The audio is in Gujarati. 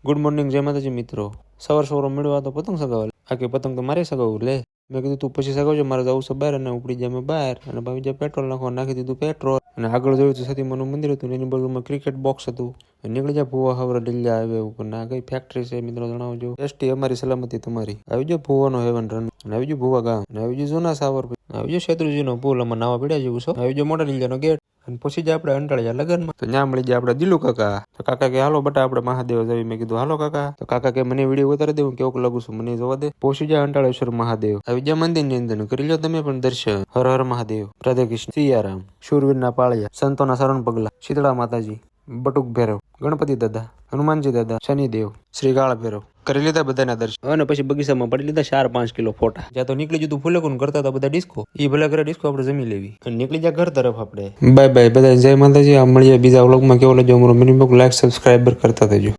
ગુડ મોર્નિંગ જય માતાજી મિત્રો. સવાર મળ્યો આ તો પતંગ સગાવવા. આખી પતંગ તો મારે સગાવવું લે. મેં કીધું તું પછી સગાવજો, મારે જવું છે બહાર. અને ઉપડી જાય મેં બહાર અને ભાઈ જાય પેટ્રોલ નાખવા, નાખી દીધું પેટ્રોલ. અને આગળ જોયું તો સતીમાનું મંદિર હતું, એની બાજુમાં ક્રિકેટ બોક્સ હતું. નીકળી જાય ભૂવા હવરે ડીલ્યા આવે ઉપર. ના કઈ ફેક્ટરી છે મિત્રો જણાવજો. એસટી અમારી સલામતી તમારી. આવી જો ભૂવાનો હેવન રન, અને આવી જો ભૂવા ગામ, અને આવી જો જૂના સાવર, આવી જો શેત્રુજી નો પુલ, આમાં નાવા પીડ્યા જેવું છો. આવી જો મોટા ડીલ્યાનો ગેટ. અને પછી જ આપણે અંટાળ્યા લગનમાં. તો ત્યાં મળી જાય આપણે દિલુ કાકા. તો કાકા કે હાલો બટા આપણે મહાદેવ જવી. મેં કીધું હાલો કાકા. તો કાકા કે મને વિડીયો ઉતારી દેવું કેવું લાગુ છું, મને જોવા દે. પહોંચી જાય અંટાળેશ્વર મહાદેવ. આવી જાય મંદિર ની અંદર, કરી લો તમે પણ દર્શન. હર હર મહાદેવ, રાધે કૃષ્ણ, સિયારામ, શૂરવીરના પાળિયા, સંતોના શરણ પગલા, શીતળા માતાજી, બટુક ભૈરવ, ગણપતિ દાદા, હનુમાનજી દાદા, શનિદેવ, શ્રી ગાળ ભૈરવ. કરી લીધા બધાના દર્શન. અને પછી બગીચામાં પડી લીધા 4-5 કિલો ફોટા. જ્યાં તો નીકળી જતું ફૂલેકુન કરતા હતા બધા ડિસ્કો. એ ભલે કરે ડિસ્કો, આપણે જમી લેવી અને નીકળી જાય ઘર તરફ આપણે. બાય બાય બધા, જય માતાજી. આ મળીએ બીજા વ્લોગમાં. કેવો લાગ્યો અમારો મિની બ્લોગ, લાઈક સબસ્ક્રાઈબર કરતા થજો.